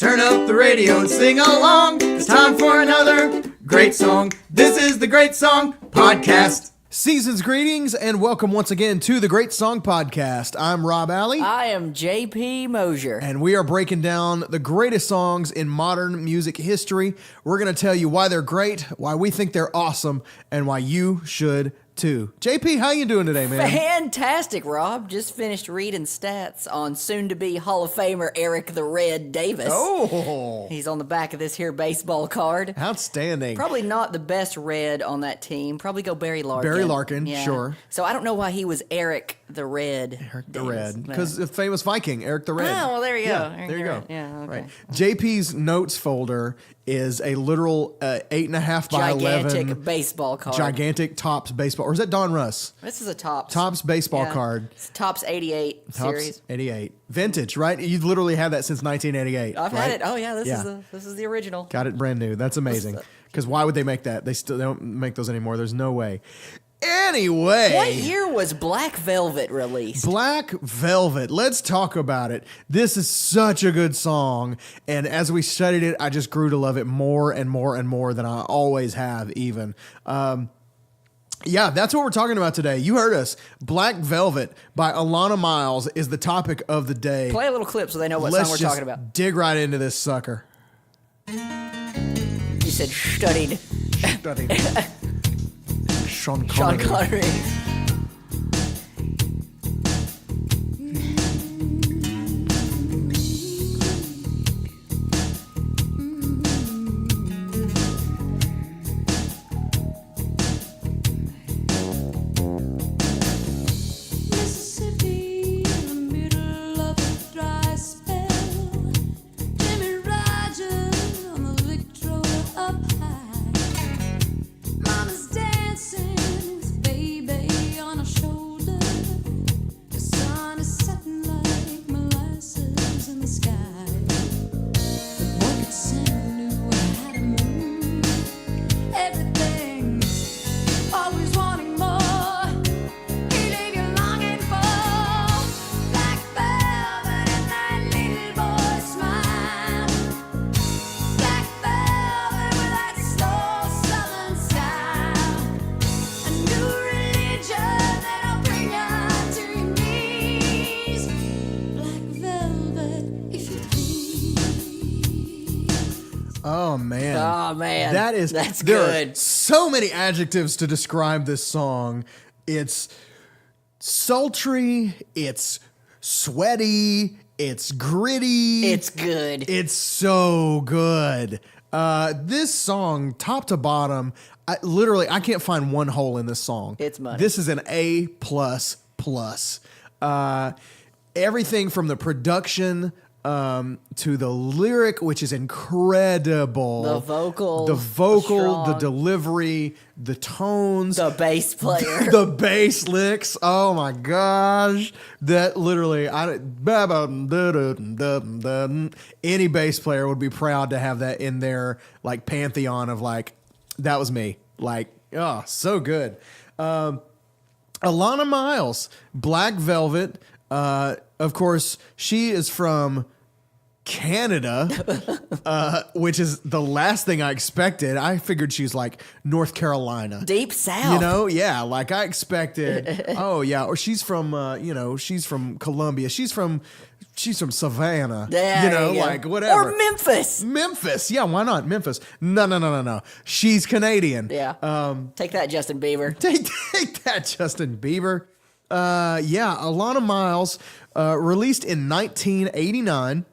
Turn up the radio and sing along. It's time for another great song. This is the Great Song Podcast. Season's greetings and welcome once again to the Great Song Podcast. I'm Rob Alley. I am JP Mosier. And we are breaking down the greatest songs in modern music history. We're going to tell you why they're great, why we think they're awesome, and why you should too. JP, how you doing today, man? Fantastic, Rob. Just finished reading stats on soon-to-be Hall of Famer Eric the Red Davis. Oh! He's on the back of this here baseball card. Outstanding. Probably not the best Red on that team. Probably go Barry Larkin. Barry Larkin, sure. So I don't know why he was Eric the Red Eric the Davis, Red. Because the famous Viking, Eric the Red. Oh, well, there you go. Yeah, there you go. Yeah, okay. Right. JP's notes folder is a literal 8.5 by 11 gigantic baseball card. Gigantic Topps baseball. Or is that Don Russ? This is a Topps. Topps baseball card. It's Topps 88 series. Topps 88. Vintage, right? You've literally had that since 1988. I've right? had it. Oh yeah, this is the original. Got it brand new. That's amazing. Because why would they make that? They don't make those anymore. There's no way. Anyway. What year was Black Velvet released? Black Velvet. Let's talk about it. This is such a good song. And as we studied it, I just grew to love it more and more and more than I always have even. Yeah, that's what we're talking about today. You heard us. Black Velvet by Alannah Myles is the topic of the day. Play a little clip so they know what song we're talking about. Dig right into this sucker. You said studied. Studied. Sean Sean Connery. Connery. Oh man. Oh man. That's there good. Are so many adjectives to describe this song. It's sultry, it's sweaty, it's gritty. It's good. It's so good. This song, top to bottom, I can't find one hole in this song. It's money. This is an A++. Everything from the production to the lyric, which is incredible. The vocal, the delivery, the tones, the bass player, the bass licks. Oh my gosh, that literally, any bass player would be proud to have that in their like pantheon of like, that was me. Like, oh, so good. Alannah Myles, Black Velvet. Of course, she is from Canada, which is the last thing I expected. I figured she's like North Carolina. Deep South. You know? Yeah, like I expected. Oh, yeah. Or she's from, she's from Columbia. She's from Savannah. There you know, you go. like whatever. Or Memphis. Memphis. Yeah, why not? Memphis. No. She's Canadian. Yeah. Take that, Justin Bieber. Take that, Justin Bieber. Alannah Myles, released in 1989,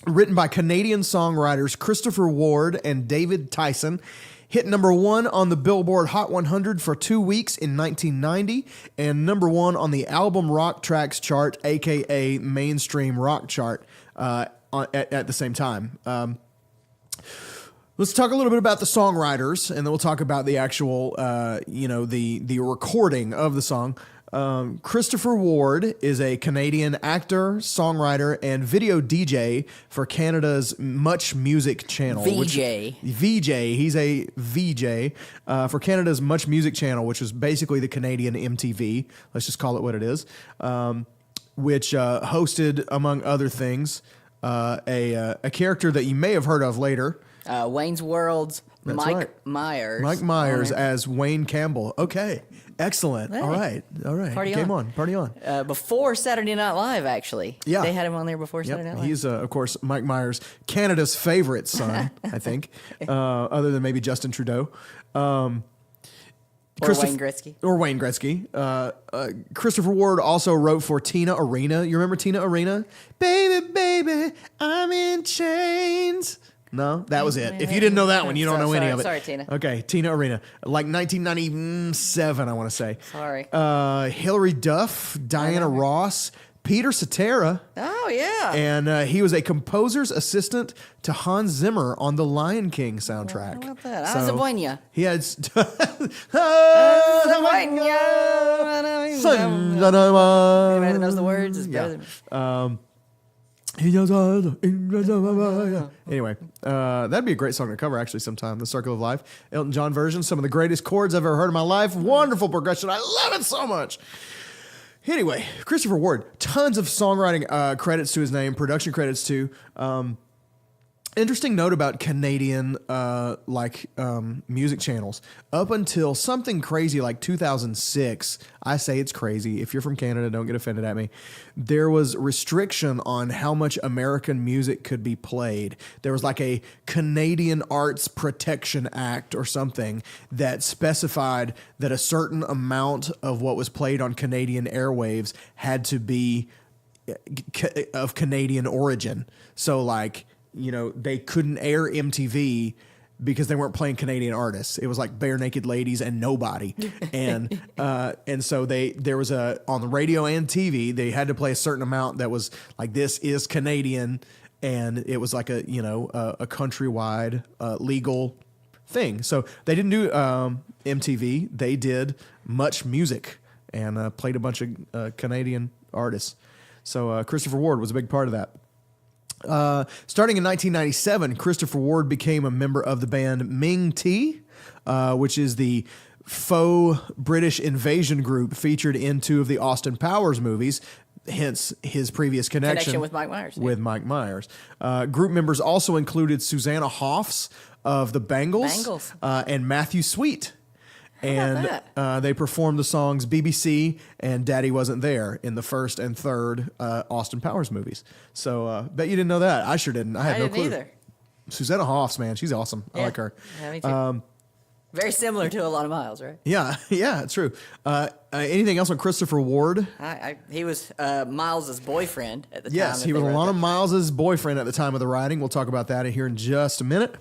written by Canadian songwriters Christopher Ward and David Tyson. Hit number 1 on the Billboard Hot 100 for 2 weeks in 1990, and number 1 on the Album Rock Tracks chart, aka Mainstream Rock chart, at the same time. Let's talk a little bit about the songwriters, and then we'll talk about the actual, the recording of the song. Christopher Ward is a Canadian actor, songwriter, and video DJ for Canada's Much Music channel. VJ. He's a VJ for Canada's Much Music channel, which is basically the Canadian MTV. Let's just call it what it is. Which hosted, among other things, a character that you may have heard of later. Wayne's World's That's Mike right. Myers. Mike Myers as Wayne Campbell. Okay, excellent. Hey. All right. Party Game on. Party on. Before Saturday Night Live, actually. Yeah. They had him on there before Saturday Night Live. He's, of course, Mike Myers, Canada's favorite son, I think, other than maybe Justin Trudeau. Or Wayne Gretzky. Or Wayne Gretzky. Christopher Ward also wrote for Tina Arena. You remember Tina Arena? Baby, baby, I'm in chains. No, that was it. If you didn't know that one, you don't know any of it. Sorry, Tina. Okay, Tina Arena. Like 1997, I want to say. Sorry. Hilary Duff, Diana Ross, Peter Cetera. Oh, yeah. And he was a composer's assistant to Hans Zimmer on the Lion King soundtrack. How about that? Zabuena. He had... Anybody that knows the words is better than me. Anyway, that'd be a great song to cover actually sometime. The Circle of Life, Elton John version, some of the greatest chords I've ever heard in my life. Wonderful progression. I love it so much. Anyway, Christopher Ward, tons of songwriting credits to his name, production credits too. Interesting note about Canadian music channels. Up until something crazy like 2006, I say it's crazy. If you're from Canada, don't get offended at me. There was restriction on how much American music could be played. There was like a Canadian Arts Protection Act or something that specified that a certain amount of what was played on Canadian airwaves had to be of Canadian origin. So like, they couldn't air MTV because they weren't playing Canadian artists. It was like Bare Naked Ladies and nobody. And so there was on the radio and TV, they had to play a certain amount that was like, this is Canadian. And it was like a countrywide legal thing. So they didn't do MTV. They did Much Music and played a bunch of Canadian artists. So Christopher Ward was a big part of that. Starting in 1997, Christopher Ward became a member of the band Ming T, which is the faux British invasion group featured in two of the Austin Powers movies, hence his previous connection with Mike Myers. With Mike Myers. Group members also included Susanna Hoffs of the Bangles. And Matthew Sweet. And they performed the songs BBC and Daddy Wasn't There in the first and third Austin Powers movies. So bet you didn't know that. I sure didn't. I had no clue. Either. Susanna Hoffs, man, she's awesome. I like her. Yeah, me too. Very similar to Alannah Myles, right? Yeah, it's true. Anything else on Christopher Ward? He was Miles' boyfriend at the time. Yes, he was Alannah Myles' boyfriend at the time of the writing. We'll talk about that here in just a minute.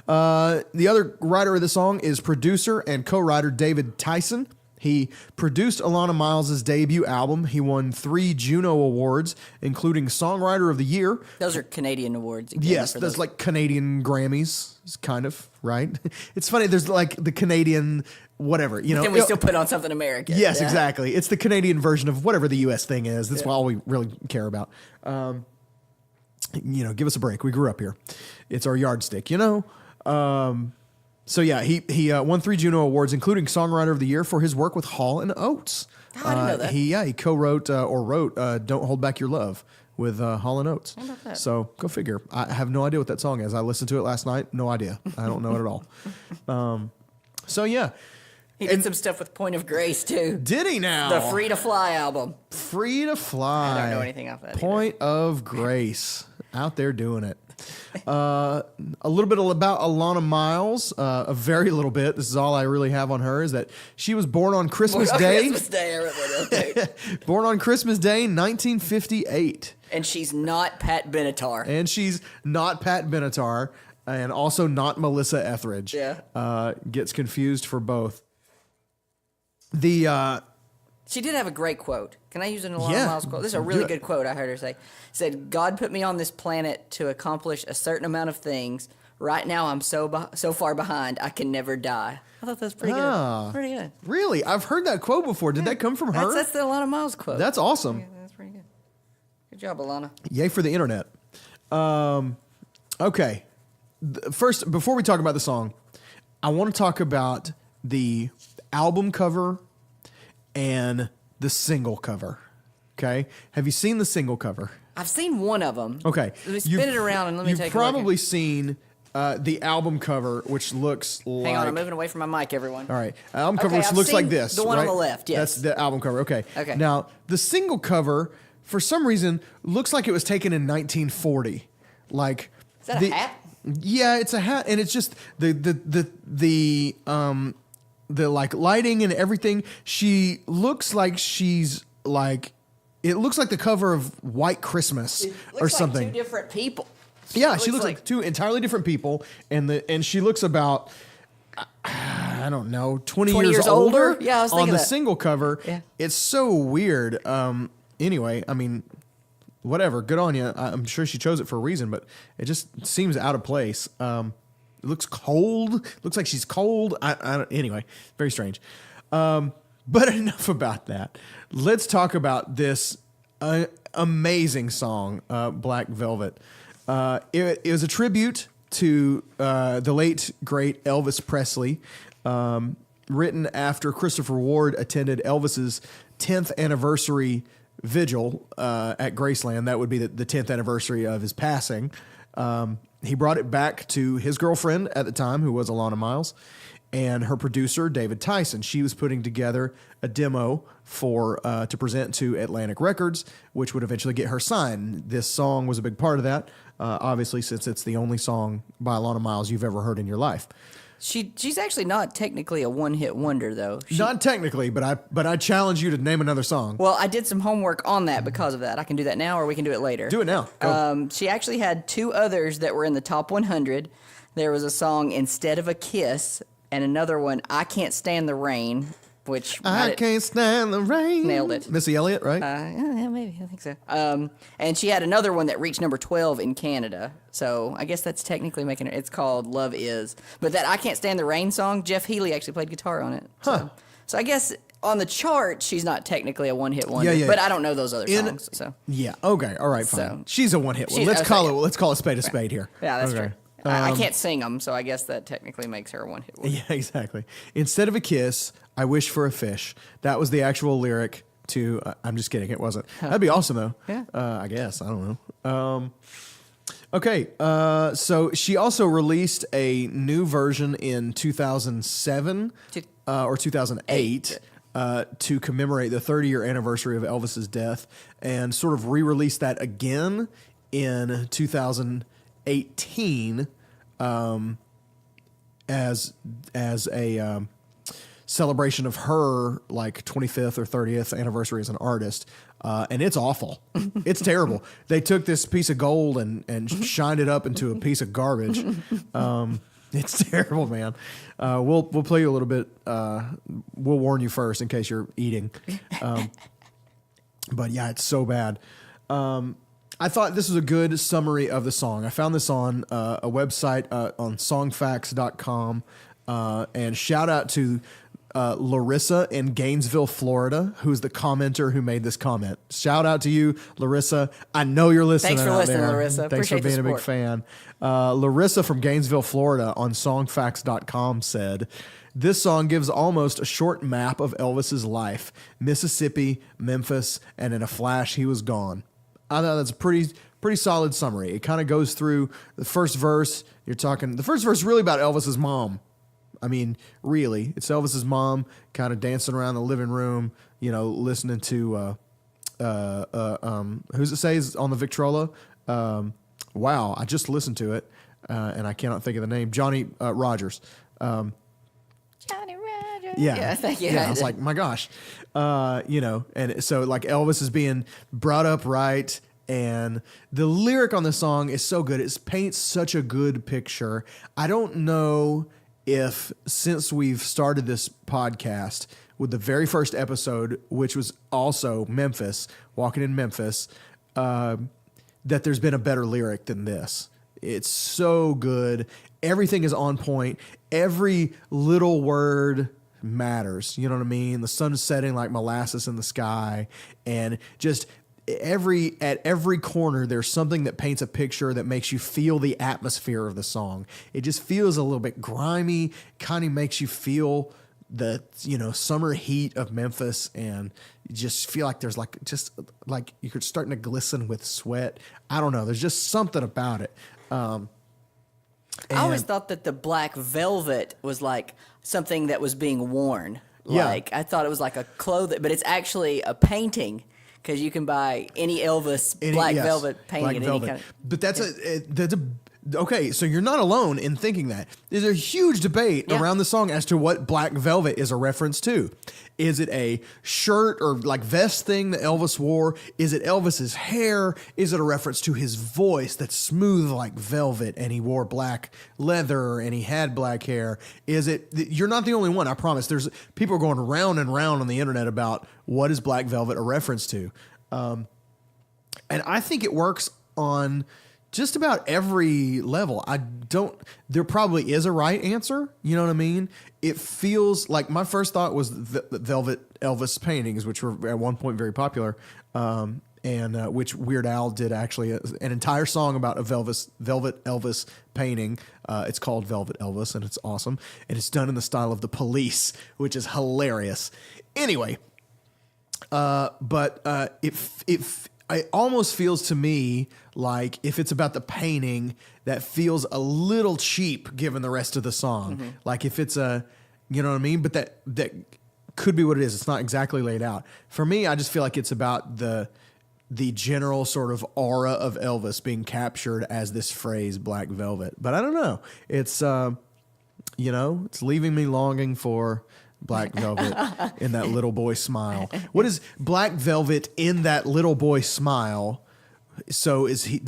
The other writer of the song is producer and co-writer David Tyson. He produced Alannah Myles' debut album. He won 3 Juno Awards, including Songwriter of the Year. Those are Canadian awards. Again, yes, that's like Canadian Grammys, kind of, right? It's funny, there's like the Canadian whatever, Then we still put on something American. Yes, exactly. It's the Canadian version of whatever the U.S. thing is. That's all we really care about. Give us a break. We grew up here. It's our yardstick, So yeah, he won 3 Juno Awards, including Songwriter of the Year for his work with Hall & Oates. Oh, I didn't know that. He co-wrote or wrote "Don't Hold Back Your Love" with Hall & Oates. How about that? So go figure. I have no idea what that song is. I listened to it last night. No idea. I don't know it at all. So yeah, he did some stuff with Point of Grace too. Did he now? The Free to Fly album. Free to Fly. I don't know anything off that. Point of Grace. Out there doing it. A little bit about Alannah Myles, a very little bit. This is all I really have on her, is that she was born on Christmas Day. Christmas Day, I wrote that down. Born on Christmas Day, 1958. And she's not Pat Benatar. And also not Melissa Etheridge. Yeah. Gets confused for both. She did have a great quote. Can I use an Alannah Myles quote? This is a really good quote I heard her say. Said, "God put me on this planet to accomplish a certain amount of things. Right now I'm so far behind, I can never die." I thought that was pretty good. Pretty good. Really? I've heard that quote before. Did that come from her? That's the Alannah Myles quote. That's awesome. Yeah, that's pretty good. Good job, Alannah. Yay for the internet. Okay. First, before we talk about the song, I want to talk about the album cover and the single cover. Okay? Have you seen the single cover? I've seen one of them. Okay. Let me spin it around and let me take a look. You've probably seen the album cover, which looks like... Hang on, I'm moving away from my mic, everyone. All right. Album cover, which I've looks like seen this, the one right? on the left, yes. That's the album cover, okay. Okay. Now, the single cover, for some reason, looks like it was taken in 1940. Like... Is that a hat? Yeah, it's a hat, and it's just the like lighting and everything. She looks like she's like... It looks like the cover of White Christmas or something. Like two different people. Yeah, she looks like two entirely different people, and she looks about, I don't know, 20 years older. Yeah, I was thinking on the that. single cover. Yeah. It's so weird. Anyway, I mean, whatever. Good on you. I'm sure she chose it for a reason, but it just seems out of place. It looks cold. Looks like she's cold. Anyway, very strange. But enough about that. Let's talk about this amazing song, Black Velvet. It was a tribute to the late, great Elvis Presley, written after Christopher Ward attended Elvis's 10th anniversary vigil at Graceland. That would be the 10th anniversary of his passing. He brought it back to his girlfriend at the time, who was Alannah Myles, and her producer, David Tyson. She was putting together a demo to present to Atlantic Records, which would eventually get her signed. This song was a big part of that, obviously, since it's the only song by Alannah Myles you've ever heard in your life. She's actually not technically a one-hit wonder, though. Not technically, but I challenge you to name another song. Well, I did some homework on that because of that. I can do that now, or we can do it later. Do it now. Go. She actually had two others that were in the top 100. There was a song, Instead of a Kiss, and another one, I Can't Stand the Rain, which... I can't stand the rain. Nailed it. Missy Elliott, right? Yeah, maybe. I think so. And she had another one that reached number 12 in Canada. So I guess that's technically making it... It's called Love Is. But that I Can't Stand the Rain song, Jeff Healey actually played guitar on it. Huh. So I guess on the chart, she's not technically a one-hit wonder. Yeah. But I don't know those other songs. So Yeah, okay, all right, fine. So- She's a one-hit one. Let's call a spade a spade here. yeah, that's Okay. true. I can't sing them, so I guess that technically makes her a one-hit wonder. Yeah, exactly. Instead of a kiss, I wish for a fish. That was the actual lyric to... I'm just kidding, it wasn't. That'd be awesome, though. Yeah. I guess. I don't know. Okay, so she also released a new version in 2007 or 2008 to commemorate the 30-year anniversary of Elvis's death, and sort of re-released that again in 2018 as a celebration of her like 25th or 30th anniversary as an artist, and it's awful. It's terrible. They took this piece of gold and shined it up into a piece of garbage. It's terrible, man. We'll play you a little bit. We'll warn you first in case you're eating. But yeah, it's so bad. I thought this was a good summary of the song. I found this on a website on songfacts.com. And shout out to Larissa in Gainesville, Florida, who's the commenter who made this comment. Shout out to you, Larissa. I know you're listening. Thanks for listening, there. Larissa. Thanks for Appreciate being the a big fan. Larissa from Gainesville, Florida on songfacts.com said, this song gives almost a short map of Elvis's life. Mississippi, Memphis, and in a flash, he was gone. I thought that's a pretty solid summary. It kind of goes through the first verse. The first verse is really about Elvis's mom. I mean, really, it's Elvis's mom kind of dancing around the living room, listening to, who's it say is on the Victrola? Wow, I just listened to it, and I cannot think of the name. Johnny Rogers. Johnny Rogers. Yeah, thank you. Yeah, I was like, my gosh, and so like Elvis is being brought up right, and the lyric on the song is so good. It paints such a good picture. I don't know if since we've started this podcast with the very first episode, which was also Memphis, walking in Memphis, that there's been a better lyric than this. It's so good. Everything is on point. Every little word matters. You know what I mean? The sun is setting like molasses in the sky, and just at every corner there's something that paints a picture that makes you feel the atmosphere of the song. It just feels a little bit grimy, kind of makes you feel summer heat of Memphis, and you just feel like there's like you're starting to glisten with sweat. I don't know. There's just something about it. I always thought that the black velvet was like something that was being worn. Yeah. Like I thought it was like a clothing, but it's actually a painting because you can buy any Elvis black velvet painting in any kind of. But that's okay, so you're not alone in thinking that. There's a huge debate around the song as to what black velvet is a reference to. Is it a shirt or like vest thing that Elvis wore? Is it Elvis's hair? Is it a reference to his voice that's smooth like velvet and he wore black leather and he had black hair? Is it, you're not the only one, I promise. There's people going round and round on the internet about what is black velvet a reference to. And I think it works on just about every level. There probably is a right answer. You know what I mean? It feels like my first thought was velvet Elvis paintings, which were at one point very popular. And which Weird Al did actually an entire song about a velvet Elvis painting. It's called Velvet Elvis, and it's awesome. And it's done in the style of The Police, which is hilarious. Anyway, it almost feels to me like if it's about the painting, that feels a little cheap given the rest of the song. Mm-hmm. Like if it's you know what I mean? But that could be what it is. It's not exactly laid out. For me, I just feel like it's about the general sort of aura of Elvis being captured as this phrase, black velvet. But I don't know. It's, it's leaving me longing for black velvet in that little boy smile. What is black velvet in that little boy smile? So is he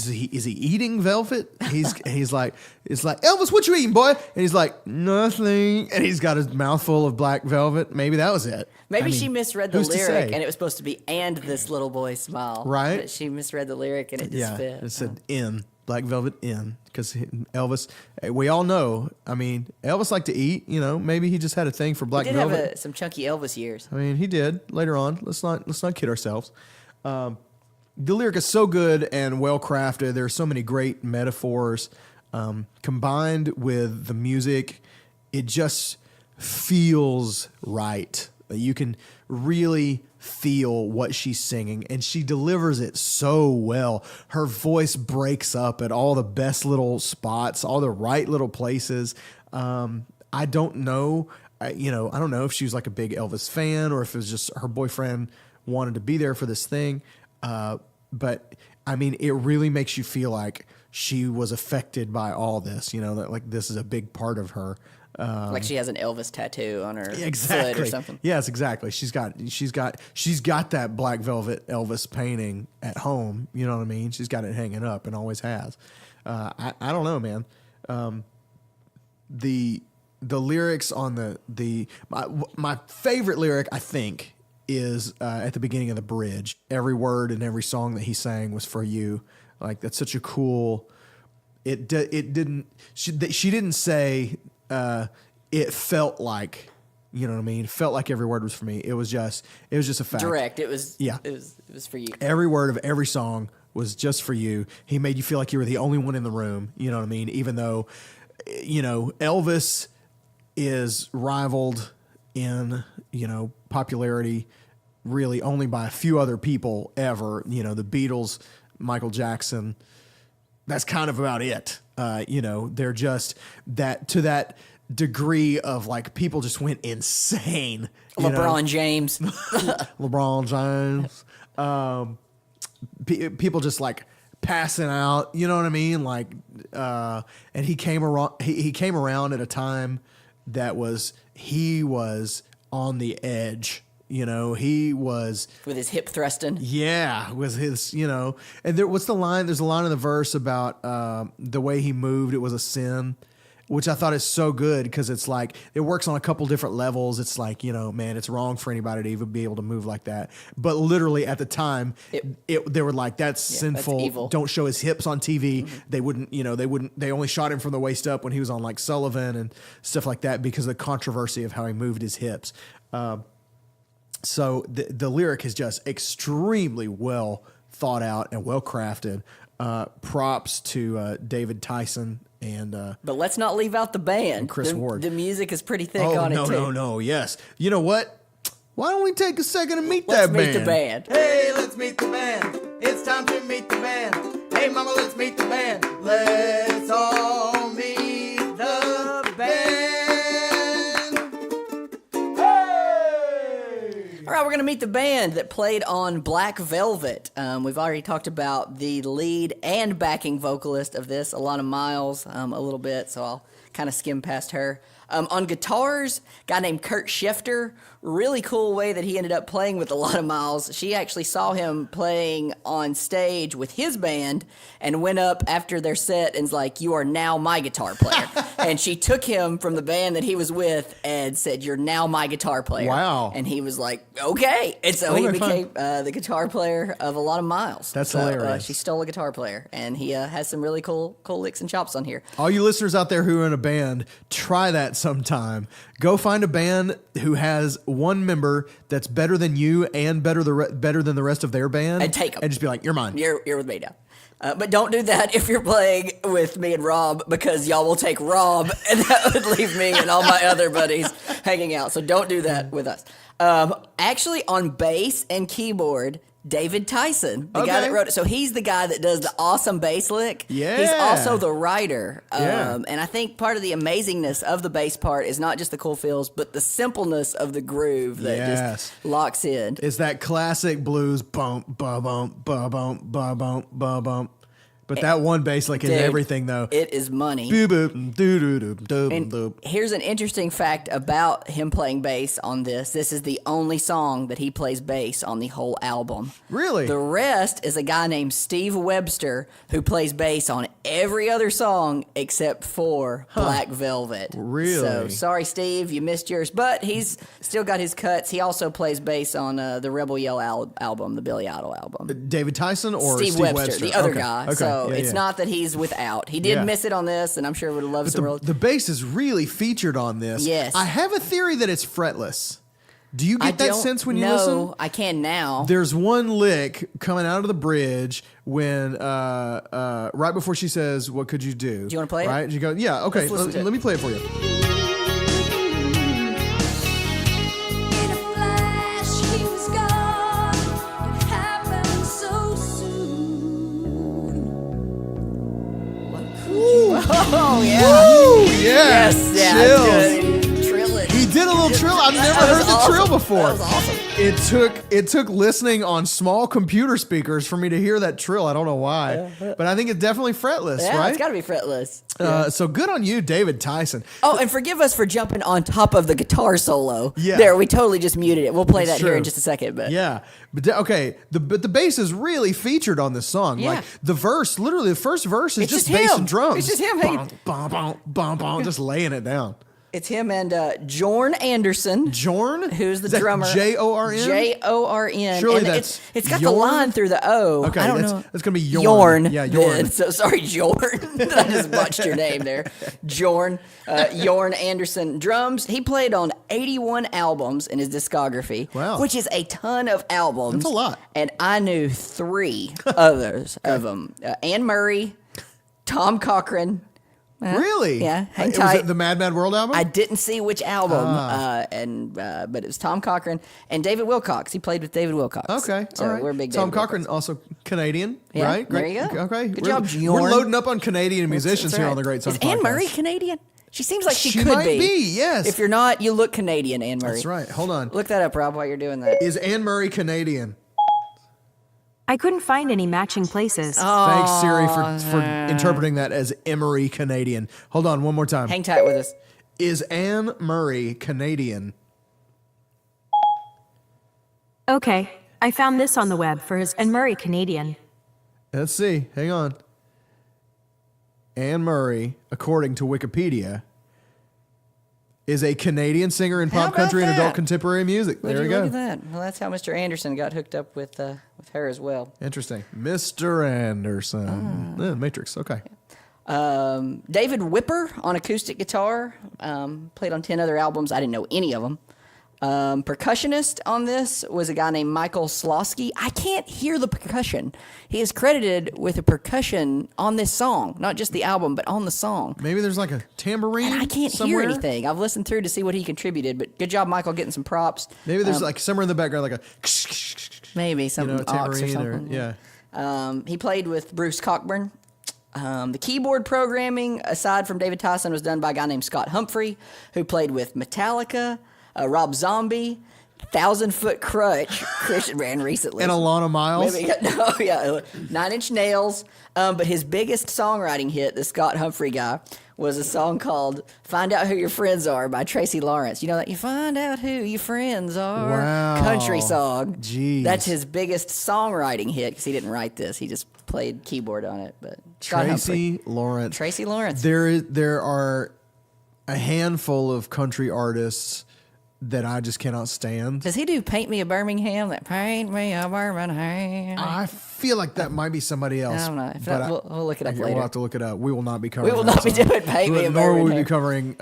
eating velvet? He's like, it's like, Elvis, what you eating, boy? And he's like, nothing. And he's got his mouth full of black velvet. Maybe that was it. Maybe she misread the lyric and it was supposed to be "and this little boy smile." Right. But she misread the lyric and it just fit. It said "in." Black velvet in, because Elvis, we all know, I mean, Elvis liked to eat, maybe he just had a thing for black velvet. He did have some chunky Elvis years. I mean, he did later on. Let's not kid ourselves. The lyric is so good and well crafted. There are so many great metaphors combined with the music. It just feels right. You can really feel what she's singing, and she delivers it so well. Her voice breaks up at all the best little spots, all the right little places. I don't know. I don't know if she was like a big Elvis fan or if it was just her boyfriend wanted to be there for this thing. But I mean, it really makes you feel like she was affected by all this, that like this is a big part of her. Like she has an Elvis tattoo on her foot or something. Yes, exactly. She's got that black velvet Elvis painting at home. You know what I mean? She's got it hanging up and always has. I don't know, man. The lyrics on my favorite lyric, I think, is at the beginning of the bridge. Every word and every song that he sang was for you. Like that's such a cool. She didn't say. It felt like, you know what I mean? It felt like every word was for me. It was just a fact. Direct. It was for you. Every word of every song was just for you. He made you feel like you were the only one in the room. You know what I mean? Even though, Elvis is rivaled in, popularity really only by a few other people ever. The Beatles, Michael Jackson. That's kind of about it. They're just that degree of like people just went insane. LeBron James. LeBron James. People just like passing out. You know what I mean? Like, and he came around. He came around at a time that he was on the edge. He was with his hip thrusting. Yeah, with his, and what's the line? There's a line in the verse about the way he moved. It was a sin, which I thought is so good because it's like it works on a couple different levels. It's like, man, it's wrong for anybody to even be able to move like that. But literally at the time, they were like, that's sinful. That's evil. Don't show his hips on TV. Mm-hmm. They only shot him from the waist up when he was on like Sullivan and stuff like that because of the controversy of how he moved his hips. So the lyric is just extremely well thought out and well crafted. Props to David Tyson And but let's not leave out the band. Chris Ward. The music is pretty thick on it too. No, yes. You know what? Why don't we take a second and meet Let's that band? meet the band. Hey, let's meet the band. It's time to meet the band. Hey, mama, let's meet the band. Let's all meet the band. Hey! All right, we're going to meet the band that played on Black Velvet. We've already talked about the lead and backing vocalist of this, Alannah Myles, a little bit, so I'll kind of skim past her. On guitars, a guy named Kurt Schefter. Really cool way that he ended up playing with Alannah Myles. She actually saw him playing on stage with his band and went up after their set and was like, "You are now my guitar player." And she took him from the band that he was with and said, "You're now my guitar player." Wow. And he was like, "Okay." And so he became the guitar player of Alannah Myles. That's so, hilarious. She stole a guitar player, and he has some really cool licks and chops on here. All you listeners out there who are in a band, try that sometime. Go find a band who has one member that's better than you and better than the rest of their band, and take them, and just be like, "You're mine. You're with me now." But don't do that if you're playing with me and Rob, because y'all will take Rob, and that would leave me and all my other buddies hanging out. So don't do that with us. Actually, on bass and keyboard, David Tyson, the guy that wrote it. So he's the guy that does the awesome bass lick. Yeah. He's also the writer. Yeah. And I think part of the amazingness of the bass part is not just the cool feels, but the simpleness of the groove that just locks in. It's that classic blues bump, ba bump, ba bump, ba bump, ba bump. But that one bass lick is everything, though. It is money. And here's an interesting fact about him playing bass on this. This is the only song that he plays bass on the whole album. Really? The rest is a guy named Steve Webster who plays bass on every other song except for Black Velvet. Really? So, sorry, Steve, you missed yours. But he's still got his cuts. He also plays bass on the Rebel Yell album, the Billy Idol album. David Tyson or Steve Webster, the other guy. Okay. So it's not that he's without. He did miss it on this, and I'm sure would have loved some real. The bass is really featured on this. Yes. I have a theory that it's fretless. Do you get that sense when you listen? No, I can now. There's one lick coming out of the bridge when right before she says, "What could you do?" Do you want to play it? Right? You go, "Yeah, okay. Let's listen to it. Let me play it for you." In a flash, he was gone. It happened so soon. Oh yeah. Woo! Yeah. Yes. Yeah. Chills. That's good. Trill it. He did a little trill. I've never That heard was the awesome. trill before. That was awesome. It took listening on small computer speakers for me to hear that trill. I don't know why, but I think it's definitely fretless, Yeah, right? it's got to be fretless. So good on you, David Tyson. Oh, and forgive us for jumping on top of the guitar solo. Yeah. There, we totally just muted it. We'll play that here true. in just a second. But Yeah, but but the bass is really featured on this song. Yeah. Like the verse, literally the first verse is It's just just bass him. and drums. It's just him hanging- Bum, bum, bum, bum, just laying it down. it's him and Jorn Anderson. Jorn, Who's the Is that drummer? Jorn? Jorn. Surely And that's it's got the Jorn? line through the O. Okay, I don't that's know. gonna be Jorn. Jorn. Yeah, Jorn. Then. So sorry, Jorn. I just botched your name there. Jorn. Jorn Anderson drums. He played on 81 albums in his discography. Wow. Which is a ton of albums. That's a lot. And I knew 3 others of them: Anne Murray, Tom Cochrane. Really? Yeah, hang Was tight. it the Mad Mad World album? I didn't see which album, but it was Tom Cochrane and David Wilcox. He played with David Wilcox. Okay, so all right. we're big. Tom David Cochrane, Wilcox. also Canadian, Yeah, right? there Great. you go. Okay, Good we're, job, We're Jorn. loading up on Canadian musicians That's here right. on the Great Song Is Anne Podcast. Murray Canadian? She seems like she could might be, yes. If you're not, you look Canadian, Anne Murray. That's right. Hold on. Look that up, Rob, while you're doing that. Is Anne Murray Canadian? I couldn't find any matching places. Thanks, Siri, for interpreting that as Emery Canadian. Hold on, one more time. Hang tight with us. Is Anne Murray Canadian? Okay, I found this on the web for his and Murray Canadian. Let's see. Hang on. Anne Murray, according to Wikipedia, is a Canadian singer in How pop country about and adult that? contemporary music. Would There you we go. look at that? Well, that's how Mr. Anderson got hooked up with her as well. Interesting. Mr. Anderson. Yeah, Matrix. Okay. David Whipper on acoustic guitar. Played on 10 other albums. I didn't know any of them. Percussionist on this was a guy named Michael Slosky. I can't hear the percussion. He is credited with a percussion on this song, not just the album, but on the song. Maybe there's like a tambourine. And I can't somewhere. hear anything. I've listened through to see what he contributed, but good job, Michael, getting some props. Maybe there's like somewhere in the background like a Maybe some ox or tambourine something. yeah. He played with Bruce Cockburn. The keyboard programming, aside from David Tyson, was done by a guy named Scott Humphrey, who played with Metallica, Rob Zombie, 1,000 Foot Crutch, Christian ran recently. And Alannah Myles. Yeah, 9 Inch Nails. But his biggest songwriting hit, the Scott Humphrey guy, was a song called "Find Out Who Your Friends Are" by Tracy Lawrence. You know that you find out who your friends are. Wow. Country song. Jeez. That's his biggest songwriting hit because he didn't write this. He just played keyboard on it. But Scott Humphrey. Tracy Lawrence. Tracy Lawrence. There are a handful of country artists that I just cannot stand. Does he do "Paint Me a Birmingham"? That "Paint Me a Birmingham." I feel like that might be somebody else. I don't know. If but not, we'll look it up We'll later. have to look it up. We will not be covering. We will that not be song. doing "Paint Me a Nor will we Birmingham." be covering.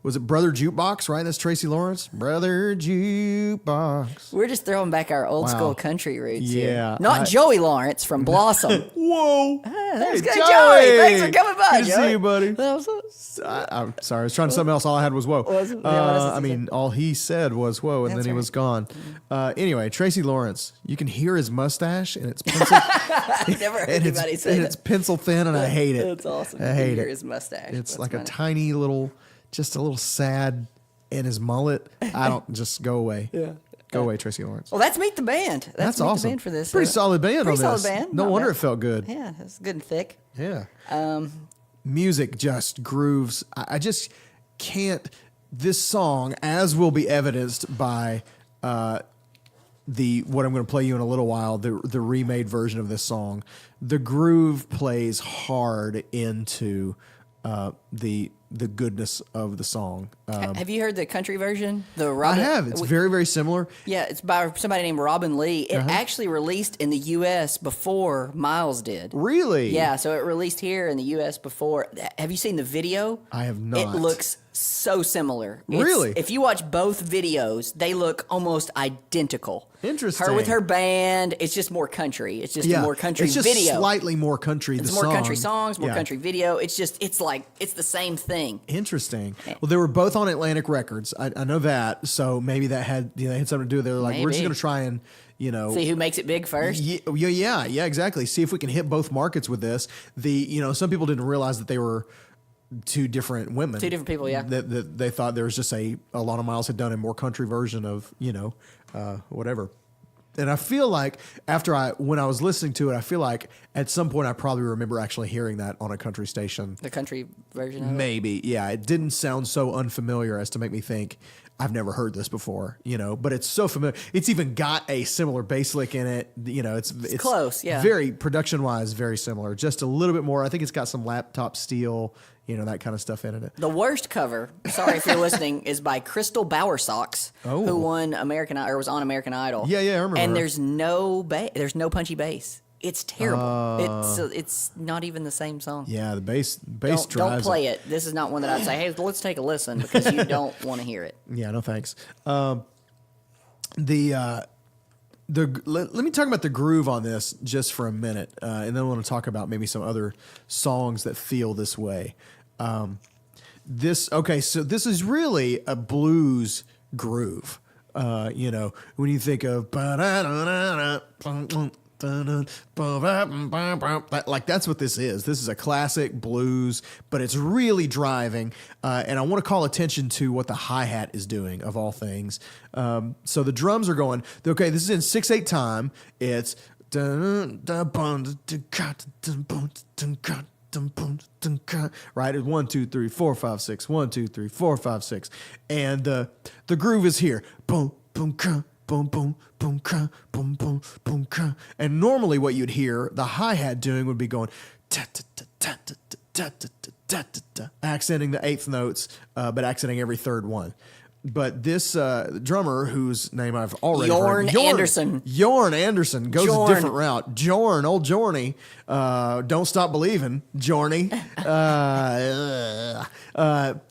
Was it Brother Jukebox? Right, that's Tracy Lawrence. Brother Jukebox. We're just throwing back our old Wow. school country roots. Yeah, here. Not Joey Lawrence from Blossom. Whoa! That's Hey, good, Joey! Joey. Thanks for coming by, Good to Joey. see you, buddy. That was- I'm sorry. I was trying to something else. All I had was whoa. Was it? Yeah, what else did I you mean, all he said was whoa, and That's then he right. was gone. Anyway, Tracy Lawrence. You can hear his mustache, and it's pencil. I've never heard anybody say and that. it's pencil thin, and I hate it. That's awesome. I You hate hear it. his mustache. It's That's like funny. a tiny little, just a little sad, and his mullet. I don't just go away. Yeah. Go away, Tracy Lawrence. Well, that's Meet the Band. That's Meet awesome. The band for this. Pretty solid band Pretty on this. solid band. No Not wonder bad. it felt good. Yeah, it's good and thick. Yeah. Music just grooves. I just can't. This song, as will be evidenced by what I'm going to play you in a little while, the remade version of this song, the groove plays hard into the goodness of the song. Have you heard the country version? The I Robin, have. It's very, very similar. Yeah, it's by somebody named Robin Lee. It actually released in the U.S. before Miles did. Really? Yeah, so it released here in the U.S. before. Have you seen the video? I have not. It looks so similar. Really? If you watch both videos, they look almost identical. Interesting. Her with her band, it's just more country. It's just a more country it's just video. Slightly more country. It's the more song. country songs, more Yeah. country video. It's the same thing. Interesting. Well, they were both on Atlantic Records. I know that. So maybe that had they had something to do with it. They were like, we're just Maybe. going to try and See who makes it big first. Yeah, exactly. See if we can hit both markets with this. Some people didn't realize that they were two different women. Two different people, yeah. That they thought there was just Alannah Myles had done a more country version of whatever. And I feel like when I was listening to it, I feel like at some point I probably remember actually hearing that on a country station. The country version of it. Maybe, yeah. It didn't sound so unfamiliar as to make me think I've never heard this before, but it's so familiar. It's even got a similar bass lick in it. It's close, yeah. Very production wise, very similar. Just a little bit more. I think it's got some laptop steel, that kind of stuff in it. The worst cover, sorry if you're listening, is by Crystal Bowersox, who won was on American Idol. Yeah, I remember And her. there's no punchy bass. It's terrible. It's not even the same song. Yeah, the bass Don't drives play it. This is not one that I'd say, hey, let's take a listen because you don't want to hear it. Yeah, no thanks. Let me talk about the groove on this just for a minute, and then I want to talk about maybe some other songs that feel this way. So this is really a blues groove. When you think of that's what this is. This is a classic blues, but it's really driving. And I want to call attention to what the hi-hat is doing, of all things. So the drums are going, okay, this is in 6/8 time. It's right, it's 1 2 3 4 5 6 1 2 3 4 5 6, and the groove is here. Boom boom ka, boom boom boom ka, boom boom boom ka. And normally what you'd hear the hi-hat doing would be going ta ta ta ta ta ta ta ta ta ta, accenting the eighth notes, but accenting every third one. But this drummer, whose name I've already heard, Jorn Anderson, goes a different route. Old Jorny, Don't Stop Believing, Jorny.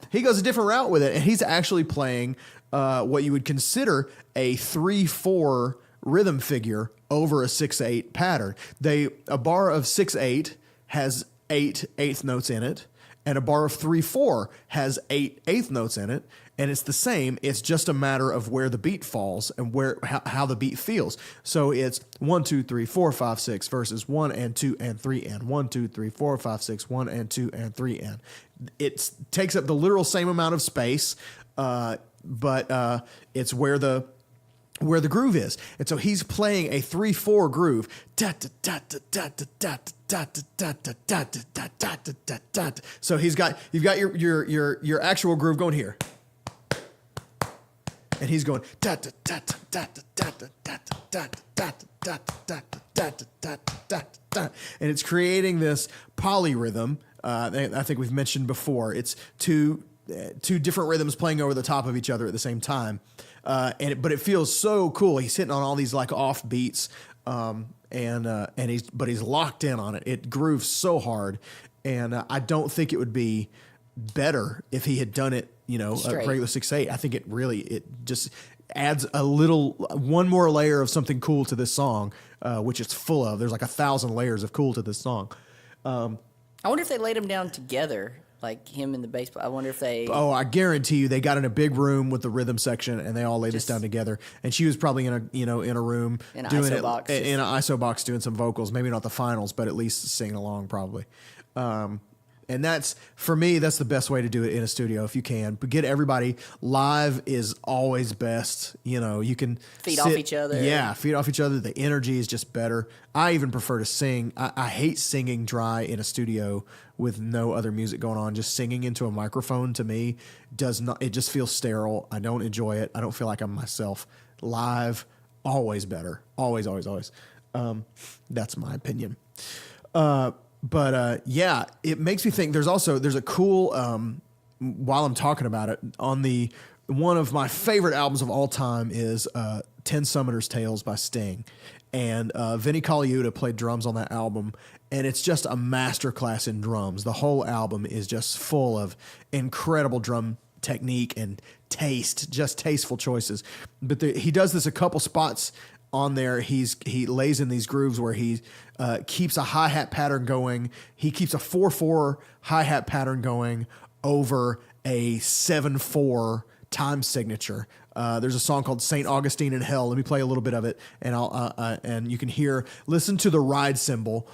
He goes a different route with it, and he's actually playing what you would consider a 3/4 rhythm figure over a 6/8 pattern. A bar of 6/8 has 8 eighth notes in it, and a bar of 3/4 has 8 eighth notes in it, and it's the same. It's just a matter of where the beat falls and how the beat feels. So it's 1, 2, 3, 4, 5, 6 versus 1 and 2 and 3 and 1, 2, 3, 4, 5, 6, 1 and 2 and 3 and. It takes up the literal same amount of space, but it's where the groove is. And so he's playing a 3/4 groove. So you've got your actual groove going here. And he's going and it's creating this polyrhythm. I think we've mentioned before. It's two different rhythms playing over the top of each other at the same time. But it feels so cool. He's hitting on all these like off beats, and he's locked in on it. It grooves so hard, and I don't think it would be better if he had done it, a regular 6/8. I think it just adds one more layer of something cool to this song, which it's full of. There's like 1,000 layers of cool to this song. I wonder if they laid them down together. Like him and the bass player. I wonder if they... Oh, I guarantee you they got in a big room with the rhythm section and they all laid this down together. And she was probably in a room doing it in an ISO box doing some vocals. Maybe not the finals, but at least singing along probably. And that's, for me, that's the best way to do it in a studio if you can. But get everybody live is always best. You can feed off each other. Yeah, feed off each other. The energy is just better. I even prefer to sing. I hate singing dry in a studio with no other music going on. Just singing into a microphone to me it just feels sterile. I don't enjoy it. I don't feel like I'm myself. Live, always better. Always, always, always. That's my opinion. But yeah, it makes me think there's a cool, while I'm talking about it, one of my favorite albums of all time is 10 Summoners Tales by Sting. And Vinnie Colaiuta played drums on that album, and it's just a masterclass in drums. The whole album is just full of incredible drum technique and taste, just tasteful choices. But he does this a couple spots on there. He lays in these grooves where he keeps a hi-hat pattern going. He keeps a 4/4 hi-hat pattern going over a 7/4 time signature. There's a song called St. Augustine in Hell. Let me play a little bit of it, and and you can listen to the ride cymbal.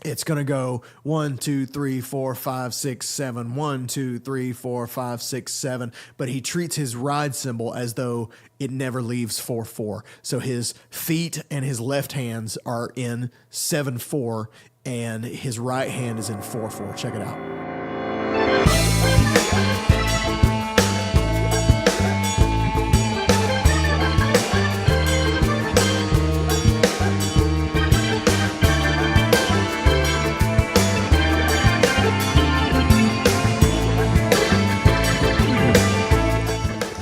It's going to go 1, 2, 3, 4, 5, 6, 7, 1, 2, 3, 4, 5, 6, 7. But he treats his ride cymbal as though it never leaves 4/4. So his feet and his left hands are in 7/4, and his right hand is in 4/4. Check it out.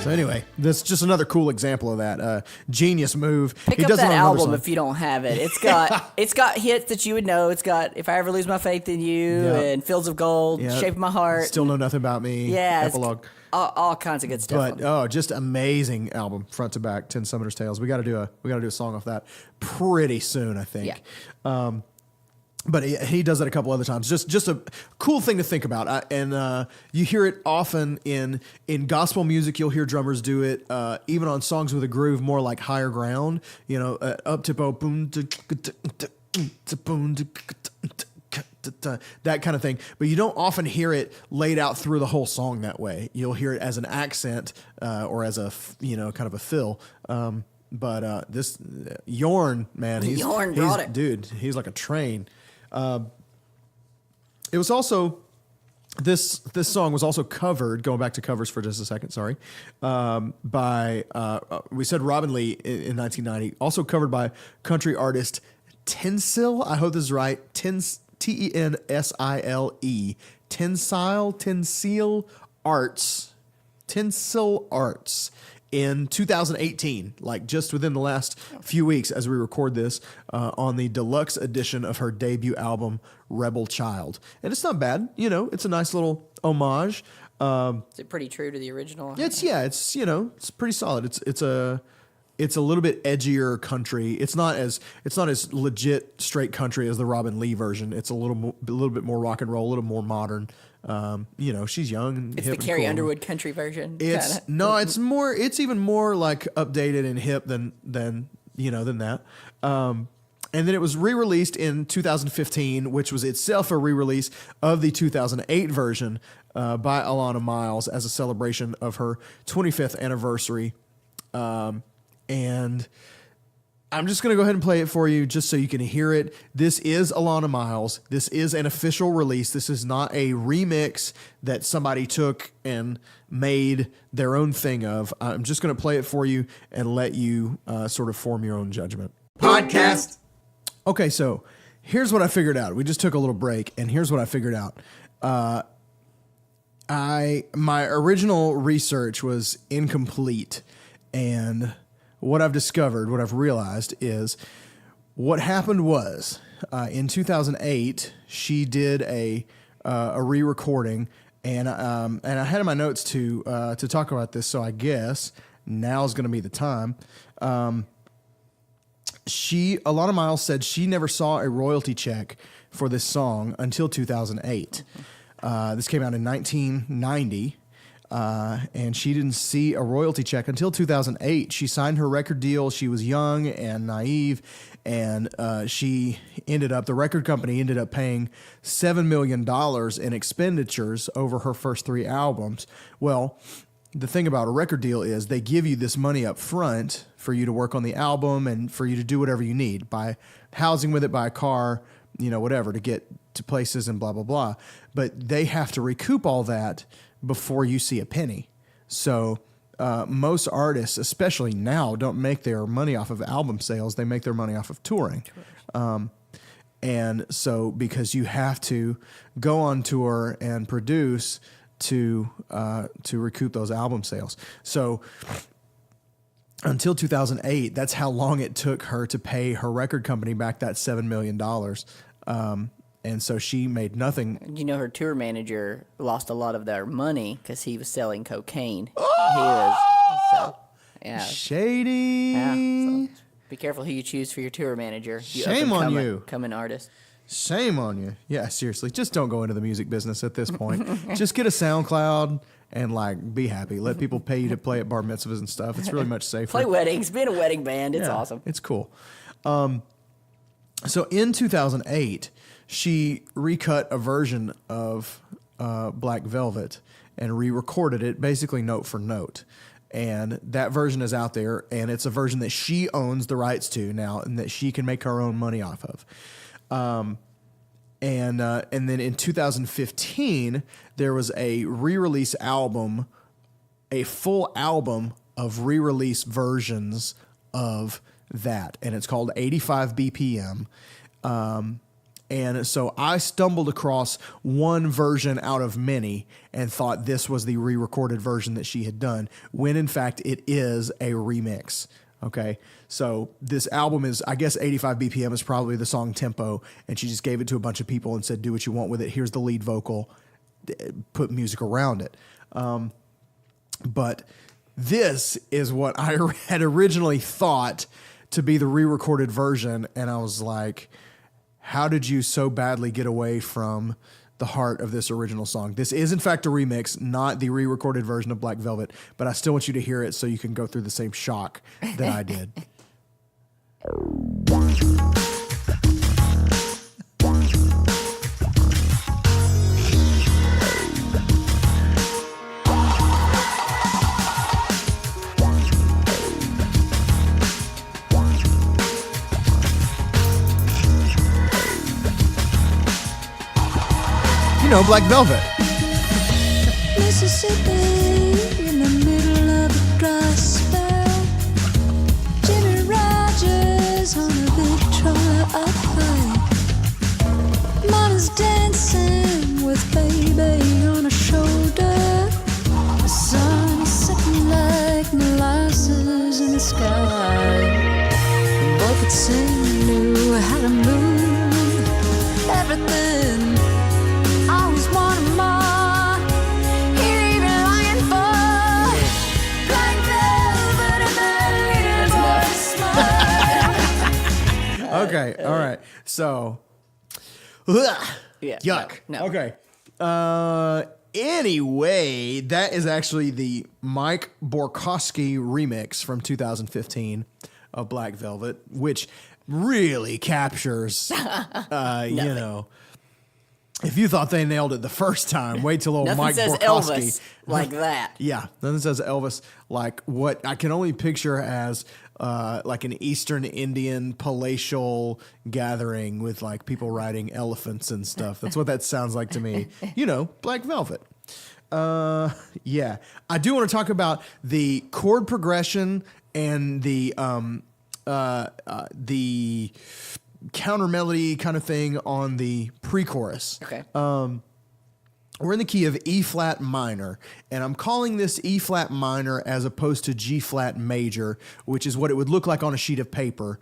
So anyway, that's just another cool example of that genius move. Pick up that album if you don't have it. It's got hits that you would know. It's got If I Ever Lose My Faith in You and Fields of Gold, Shape of My Heart. Still Know Nothing About Me. Yeah, Epilogue. All kinds of good stuff. But just amazing album front to back. 10 Summoners Tales. We got to do a song off that pretty soon, I think. Yeah. But he does it a couple other times. Just a cool thing to think about. And you hear it often in gospel music. You'll hear drummers do it, even on songs with a groove, more like Higher Ground. Up tempo, boom, that kind of thing. But you don't often hear it laid out through the whole song that way. You'll hear it as an accent or as a kind of a fill. But this Yorn, man, he's like a train. It was also this song was also covered. Going back to covers for just a second, sorry. By we said Robin Lee in 1990, also covered by country artist Tensile. I hope this is right. Tensile Tensile Arts. Tensile Arts. In 2018, like just within the last few weeks as we record this, on the deluxe edition of her debut album, Rebel Child. And it's not bad. It's a nice little homage. Is it pretty true to the original? It's it's pretty solid. It's a little bit edgier country. It's not as legit straight country as the Robin Lee version. It's a little bit more rock and roll, a little more modern. She's young and It's hip the and Carrie cool. Underwood country version. It's kinda. no, it's more. It's even more like updated and hip than that. And then it was re-released in 2015, which was itself a re-release of the 2008 version by Alannah Myles as a celebration of her 25th anniversary. And I'm just going to go ahead and play it for you just so you can hear it. This is Alannah Myles. This is an official release. This is not a remix that somebody took and made their own thing of. I'm just going to play it for you and let you sort of form your own judgment. Podcast. Okay, so here's what I figured out. We just took a little break, and here's what I figured out. My original research was incomplete, and what I've discovered, what I've realized is what happened was in 2008 she did a re-recording, and I had in my notes to talk about this. So I guess now's going to be the time. Alannah Myles said she never saw a royalty check for this song until 2008. This came out in 1990. And she didn't see a royalty check until 2008. She signed her record deal. She was young and naive, and the record company ended up paying $7 million in expenditures over her first 3 albums. Well, the thing about a record deal is they give you this money up front for you to work on the album and for you to do whatever you need, buy housing with it, buy a car, whatever, to get to places and blah, blah, blah. But they have to recoup all that before you see a penny. So most artists, especially now, don't make their money off of album sales. They make their money off of touring. And so because you have to go on tour and produce to recoup those album sales. So until 2008, that's how long it took her to pay her record company back that $7 million. And so she made nothing. Her tour manager lost a lot of their money because he was selling cocaine. Oh! Shady. Yeah, so be careful who you choose for your tour manager. Shame on you. Come an artist. Shame on you. Yeah, seriously. Just don't go into the music business at this point. Just get a SoundCloud and be happy. Let people pay you to play at bar mitzvahs and stuff. It's really much safer. Play weddings. Be in a wedding band. It's awesome. It's cool. So in 2008, she recut a version of Black Velvet and re-recorded it basically note for note. And that version is out there, and it's a version that she owns the rights to now and that she can make her own money off of. And then in 2015, there was a re-release album, a full album of re-release versions of that, and it's called 85 BPM. And so I stumbled across one version out of many and thought this was the re-recorded version that she had done, when in fact it is a remix. Okay, so this album is, I guess 85 BPM is probably the song Tempo, and she just gave it to a bunch of people and said, do what you want with it. Here's the lead vocal, put music around it. But this is what I had originally thought to be the re-recorded version, and I was like, how did you so badly get away from the heart of this original song? This is, in fact, a remix, not the re-recorded version of Black Velvet, but I still want you to hear it so you can go through the same shock that I did. Black Velvet. Mississippi, in the middle of a dry spell. Jimmy Rogers on a big trailer up high. Mama's dancing with baby on her shoulder. The sun is setting like molasses in the sky. The boy could sing, knew how to move everything. Always wanted more. Here he Okay. All right. So, ugh, Yeah, yuck. no. Okay. Anyway, that is actually the Mike Borkowski remix from 2015 of Black Velvet, which really captures, you know, if you thought they nailed it the first time, wait till old Nothing Mike says Borkowski. Elvis like that. Yeah, nothing says Elvis like what I can only picture as like an Eastern Indian palatial gathering with like people riding elephants and stuff. That's what that sounds like to me. You know, Black Velvet. Yeah, I do want to talk about the chord progression and the counter melody kind of thing on the pre-chorus. Okay. We're in the key of E flat minor, and I'm calling this E flat minor as opposed to G flat major, which is what it would look like on a sheet of paper,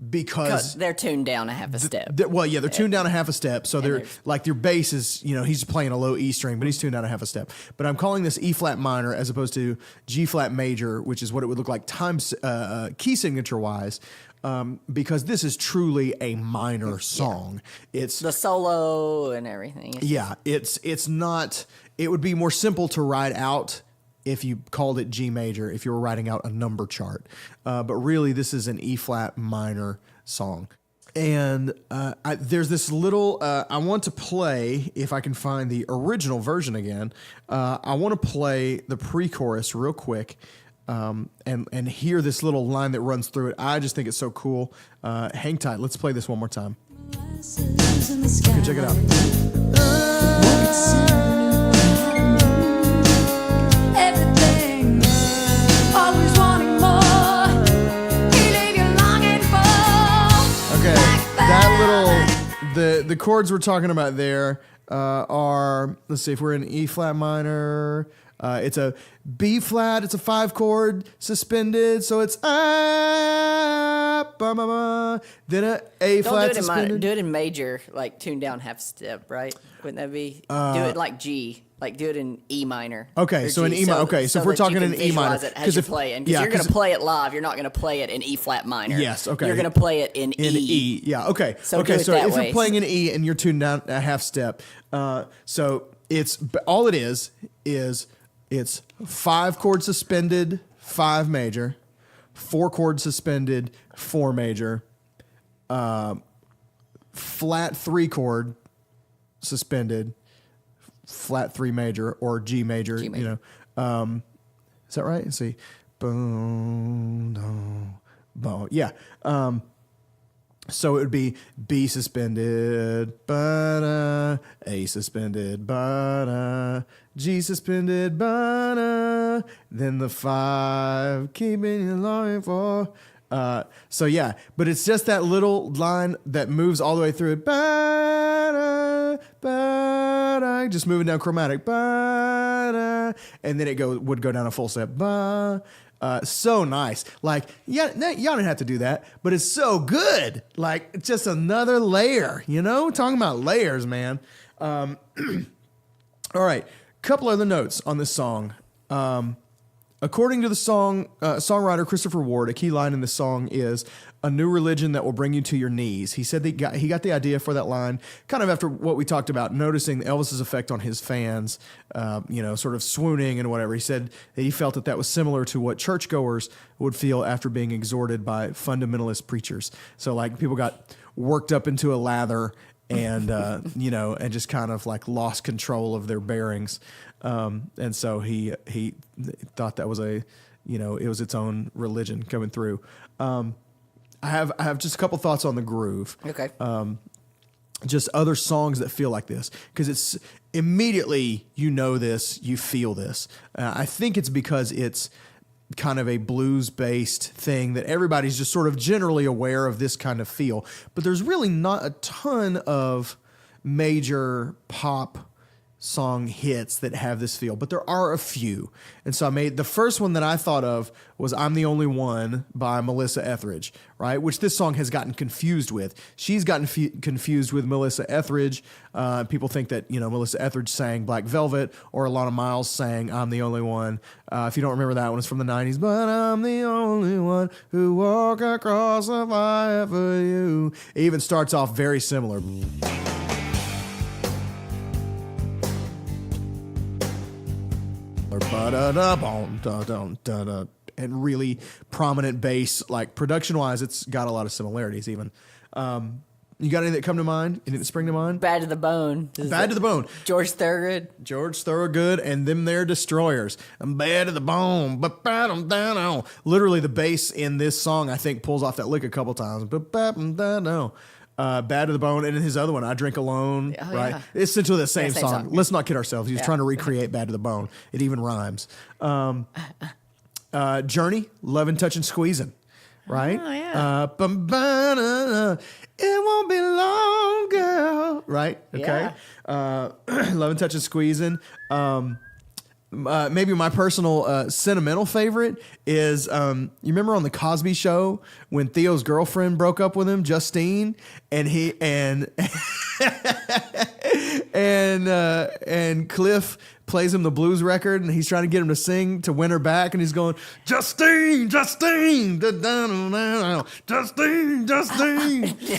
because They're tuned down a half a step. they're tuned down a half a step, so they're like their bass is, you know, he's playing a low E string, but he's tuned down a half a step. But I'm calling this E flat minor as opposed to G flat major, which is what it would look like key signature wise. Because this is truly a minor song. It's the solo and everything. It's not. It would be more simple to write out if you called it G major if you were writing out a number chart. But really, this is an E flat minor song. And there's this little. I want to play, if I can find the original version again. I want to play the pre-chorus real quick. And hear this little line that runs through it. I just think it's so cool. Hang tight. Let's play this one more time. Okay, check it out. Everything, always wanting more. He leave you longing for. Okay, that little the chords we're talking about there are, let's see, if we're in E flat minor. It's a B flat. It's a 5-chord suspended, so it's then a A Don't flat do it in minor. suspended. Do it in major, like tuned down half step, right? Wouldn't that be? Do it like G. Like do it in E minor. Okay, or so in G, E minor. Okay, so if we're that you talking can in E minor, visualize it as you're playing, because you're going to play it live. You're not going to play it in E flat minor. Yes, okay. You're going to play it in in E. Yeah, okay. So okay, do it so that if way. you're playing in E and you're tuned down a half step, so it's all it is it's 5-chord suspended 5 major, 4-chord suspended 4 major, flat 3-chord suspended flat 3 major or G major, G major. you know. Is that right? Let's see. Boom, boom, boom. Yeah. So it would be B suspended, ba-da, A suspended, ba-da, G suspended, ba-da, then the 5, keeping you longing for. So yeah, but it's just that little line that moves all the way through it, ba-da, ba-da, just moving down chromatic, ba-da, and then it would go down a full step, ba. So nice. Like, yeah, y'all didn't have to do that, but it's so good. Like, it's just another layer, you know? Talking about layers, man. All right. Couple other notes on this song. According to the songwriter Christopher Ward, a key line in the song is "a new religion that will bring you to your knees." He said that he got the idea for that line kind of after what we talked about, noticing Elvis's effect on his fans, you know, sort of swooning and whatever. He said that he felt that was similar to what churchgoers would feel after being exhorted by fundamentalist preachers. So like people got worked up into a lather and you know, and just kind of like lost control of their bearings. And so he thought that was it was its own religion coming through. I have just a couple thoughts on the groove. Okay. Just other songs that feel like this, because it's immediately, you know, this, you feel this. I think it's because it's kind of a blues-based thing that everybody's just sort of generally aware of this kind of feel. But there's really not a ton of major pop song hits that have this feel, but there are a few. And so I made the first one that I thought of was I'm the Only One by Melissa Etheridge, right? Which this song has gotten confused with. She's gotten confused with Melissa Etheridge. People think that, Melissa Etheridge sang Black Velvet, or Alannah Myles sang I'm the Only One. If you don't remember that one, it's from the 90s. But I'm the only one who walk across the fire for you. It even starts off very similar. And really prominent bass, like production-wise, it's got a lot of similarities even. You got any that come to mind? Any that spring to mind? Bad to the Bone. Bad to the Bone. George Thorogood. George Thorogood and them there Destroyers. I'm bad to the bone, but down. Literally, the bass in this song, I think, pulls off that lick a couple times. Bad to the Bone, and in his other one, I Drink Alone, right? Yeah. It's essentially the same, Same song. song. Let's not kid ourselves. He was trying to recreate Bad to the Bone. It even rhymes. Journey, Lovin', Touchin', Squeezin', right? Oh, yeah. It won't be long, girl, right? Okay. Lovin', Touchin', Squeezin'. Maybe my personal sentimental favorite is you remember on the Cosby Show when Theo's girlfriend broke up with him, Justine, and he and Cliff plays him the blues record, and he's trying to get him to sing to win her back, and he's going, Justine, Justine, Justine.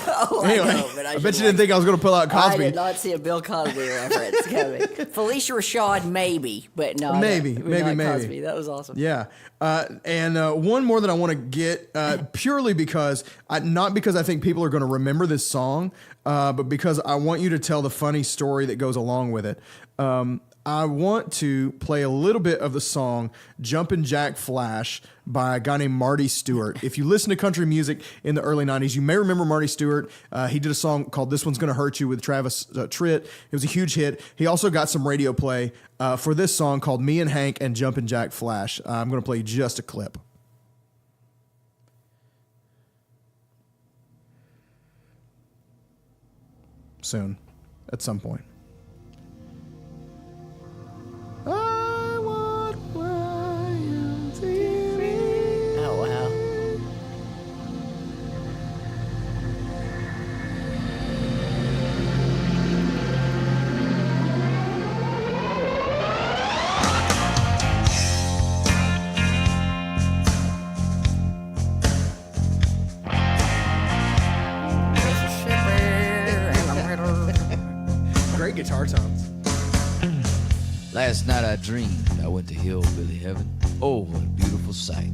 Oh, Anyway, I know, but I bet you didn't think I was going to pull out Cosby. I did not see a Bill Cosby reference coming. Felicia Rashad, maybe, but no. Maybe. Cosby. That was awesome. Yeah. And one more that I want to get purely because, not because I think people are going to remember this song, but because I want you to tell the funny story that goes along with it. I want to play a little bit of the song Jumpin' Jack Flash by a guy named Marty Stewart. If you listen to country music in the early 90s, you may remember Marty Stewart. He did a song called This One's Gonna Hurt You with Travis Tritt. It was a huge hit. He also got some radio play for this song called Me and Hank and Jumpin' Jack Flash. I'm going to play just a clip. Soon, at some point. Oh, wow. Great guitar tones. Last night I dreamed I went to hillbilly heaven. Oh, what a beautiful sight.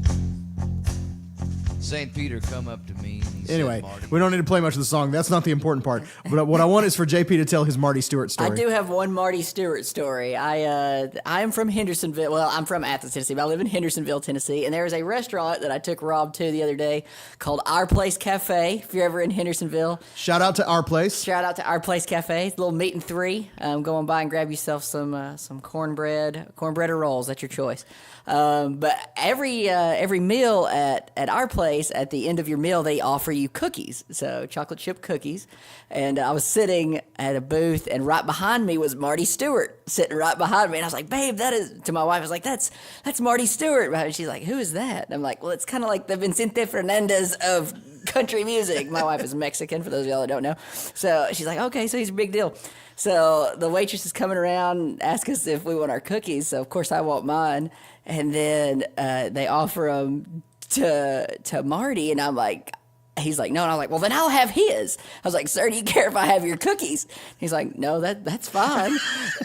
St. Peter come up to me and he Anyway, said, Marty, we don't need to play much of the song. That's not the important part. But what I want is for JP to tell his Marty Stewart story. I do have one Marty Stewart story. I am from Hendersonville. Well, I'm from Athens, Tennessee, but I live in Hendersonville, Tennessee. And there is a restaurant that I took Rob to the other day called Our Place Cafe. If you're ever in Hendersonville, Shout out to Our Place. shout out to Our Place Cafe. It's a little meat and three. Go on by and grab yourself some cornbread or rolls. That's your choice. But every meal at Our Place, at the end of your meal, they offer you cookies. So chocolate chip cookies. And I was sitting at a booth, and right behind me was Marty Stewart sitting right behind me. And I was like, babe, that is, to my wife, I was like, that's Marty Stewart. And she's like, who is that? And I'm like, well, it's kind of like the Vicente Fernandez of country music. My wife is Mexican, for those of y'all that don't know. So she's like, okay, so he's a big deal. So the waitress is coming around, ask us if we want our cookies. So of course I want mine. And then they offer them to Marty, and I'm like, he's like, no. And I'm like, well, then I'll have his. I was like, sir, do you care if I have your cookies? He's like, no, that's fine.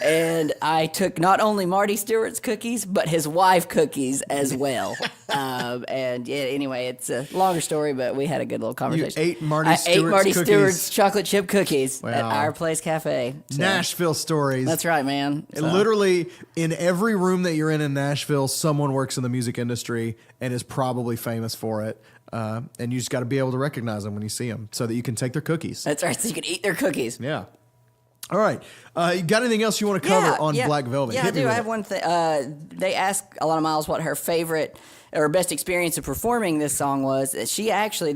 And I took not only Marty Stewart's cookies, but his wife cookies as well. And yeah, anyway, it's a longer story, but we had a good little conversation. You ate Marty I Stewart's ate Marty cookies. Stewart's chocolate chip cookies at Wow. Our Place Cafe. So, Nashville stories. that's right, man. So, Literally, in every room that you're in Nashville, someone works in the music industry and is probably famous for it. And you just got to be able to recognize them when you see them so that you can take their cookies. that's right. So you can eat their cookies. Yeah. All right. You got anything else you want to cover on Black Velvet? Yeah, Hit I me do. with I have it. one thing. They asked Alannah Myles what her favorite or best experience of performing this song was. She actually,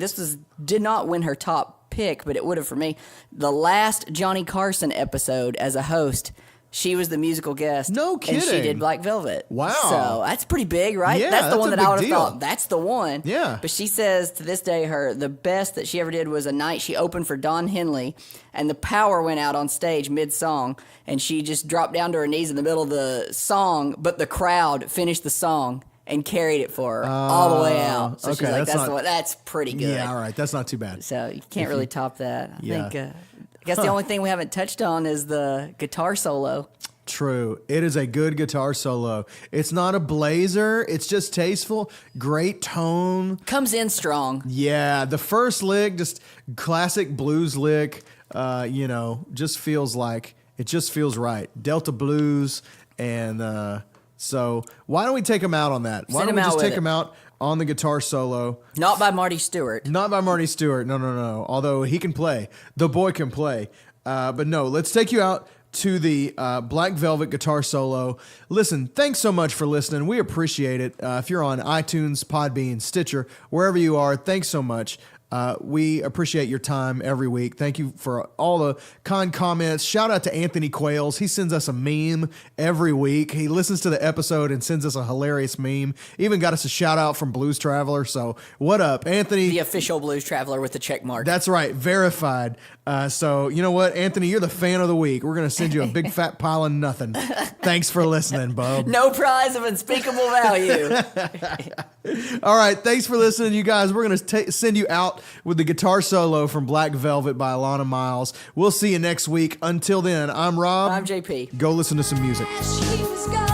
did not win her top pick, but it would have for me. The last Johnny Carson episode as a host, she was the musical guest. No kidding. And she did Black Velvet. Wow. So that's pretty big, right? Yeah, that's the that's one a that I big would have deal. thought, that's the one. Yeah. But she says to this day, the best that she ever did was a night she opened for Don Henley, and the power went out on stage mid-song, and she just dropped down to her knees in the middle of the song, but the crowd finished the song and carried it for her all the way out. So okay, she's like, that's not- that's pretty good. Yeah, all right. That's not too bad. So you can't really top that. I Yeah. think. I guess the only thing we haven't touched on is the guitar solo. True. It is a good guitar solo. It's not a blazer. It's just tasteful. Great tone. Comes in strong. Yeah. The first lick, just classic blues lick, just feels like, it just feels right. Delta blues. And so why don't we take him out on that? Why Send don't him we out just with take it. him out on the guitar solo? Not by Marty Stewart. Not by Marty Stewart. No. Although he can play. The boy can play. But no, let's take you out to the Black Velvet guitar solo. Listen, thanks so much for listening. We appreciate it. If you're on iTunes, Podbean, Stitcher, wherever you are, thanks so much. We appreciate your time every week. Thank you for all the kind comments. Shout out to Anthony Quayles. He sends us a meme every week. He listens to the episode and sends us a hilarious meme. Even got us a shout out from Blues Traveler. So what up, Anthony? The official Blues Traveler with the check mark. That's right, verified. So you know what, Anthony, you're the fan of the week. We're gonna send you a big fat pile of nothing. Thanks for listening, bub. No prize of unspeakable value. All right, thanks for listening, you guys. We're gonna send you out with the guitar solo from Black Velvet by Alannah Myles. We'll see you next week. Until then, I'm Rob. I'm JP. Go listen to some music. She's got